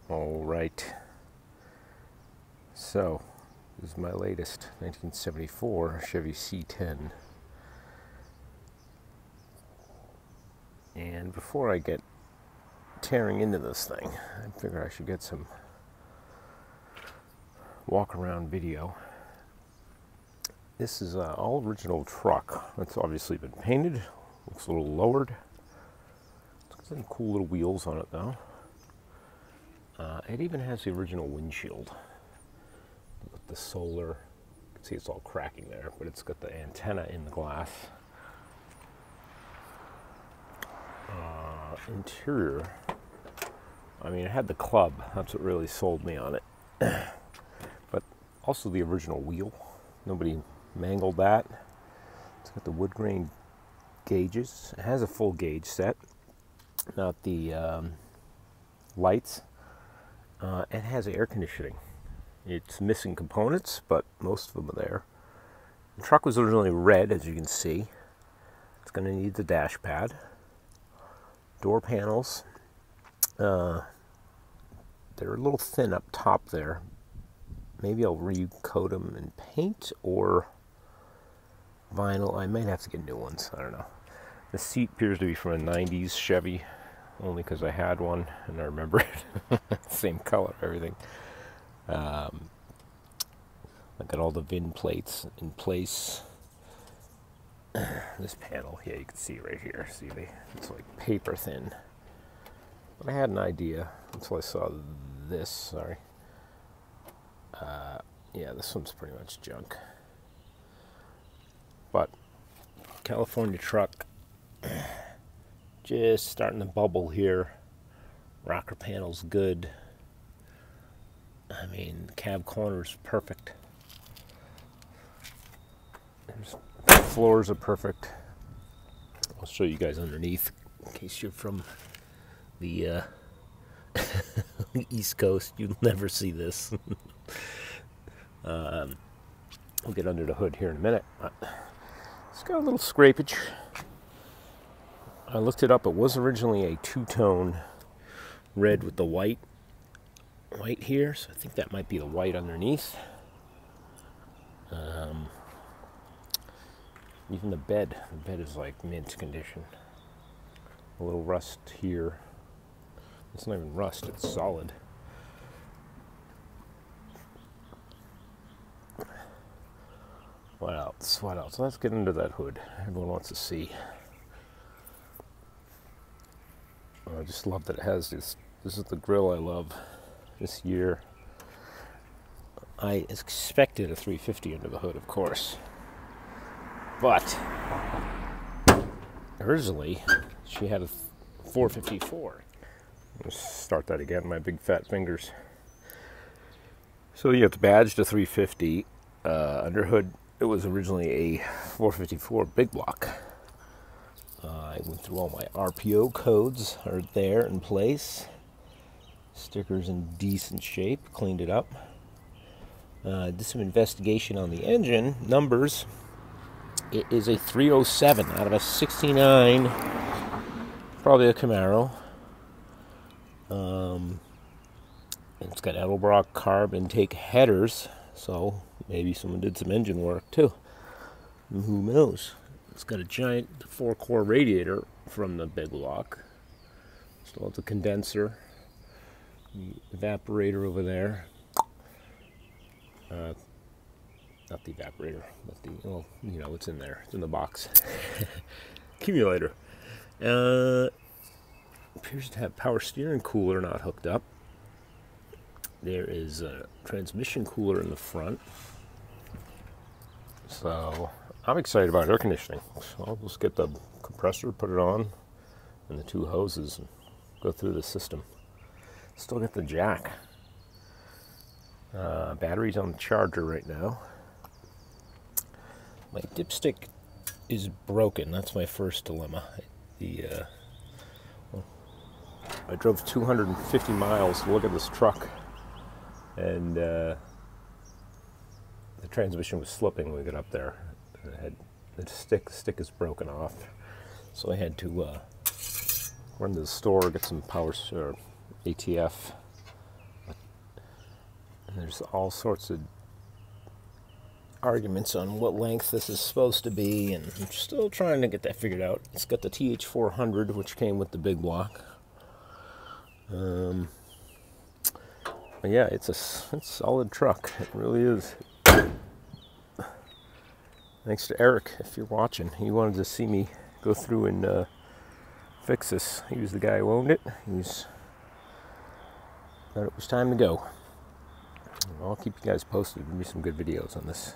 All right. So, this is my latest 1974 Chevy C10. And before I get tearing into this thing, I figure I should get some walk around video. This is an all original truck. It's obviously been painted, looks a little lowered. It's got some cool little wheels on it though. It even has the original windshield with the solar. You can see it's all cracking there, but it's got the antenna in the glass. Interior, I mean, it had the club. That's what really sold me on it. But also the original wheel. Nobody mangled that. It's got the wood grain gauges. It has a full gauge set, not the lights. It has air conditioning. It's missing components, but most of them are there. The truck was originally red, as you can see. It's going to need the dash pad. Door panels. They're a little thin up top there. Maybe I'll recoat them in paint or vinyl. I might have to get new ones. I don't know. The seat appears to be from a 90s Chevy, only because I had one and I remember it. Same color, everything. I got all the VIN plates in place. This panel, yeah, you can see right here. See, it's like paper thin. But I had an idea until I saw this. Sorry. Yeah, this one's pretty much junk. But California truck, just starting to bubble here. Rocker panel's good. I mean, the cab corner's perfect. The floors are perfect. I'll show you guys underneath in case you're from the East Coast. You'll never see this. We'll get under the hood here in a minute. It's got a little scrapage. I looked it up. It was originally a two-tone red with the white here, so I think that might be the white underneath. Even the bed is like mint condition. A little rust here. It's not even rust, it's solid. What else? Let's get into that hood. Everyone wants to see. I just love that it has this. This is the grille I love. This year, I expected a 350 under the hood, of course. But originally, she had a 454. Let's start that again, my big fat fingers. So you have the badge to 350. Under hood, it was originally a 454 big block. I went through all my RPO codes, are there in place. Stickers in decent shape, cleaned it up. Did some investigation on the engine, numbers. It is a 307 out of a 69, probably a Camaro. It's got Edelbrock carb intake headers, so maybe someone did some engine work too. Who knows? It's got a giant 4-core radiator from the big block. Still has the condenser, the evaporator over there. Not the evaporator, but the, well, you know, it's in there. It's in the box. Accumulator. Appears to have power steering cooler not hooked up. There is a transmission cooler in the front. So, I'm excited about air conditioning. So I'll just get the compressor, put it on, and the two hoses, and go through the system. Still got the jack. Battery's on the charger right now. My dipstick is broken. That's my first dilemma. I drove 250 miles to look at this truck, and the transmission was slipping when we got up there. The stick is broken off, so I had to run to the store, get some power or ATF There's all sorts of arguments on what length this is supposed to be, and I'm still trying to get that figured out. It's got the TH400, which came with the big block. But yeah, it's a solid truck. It really is. Thanks to Eric, if you're watching. He wanted to see me go through and fix this. He was the guy who owned it. Thought it was time to go. I'll keep you guys posted. There'll be some good videos on this.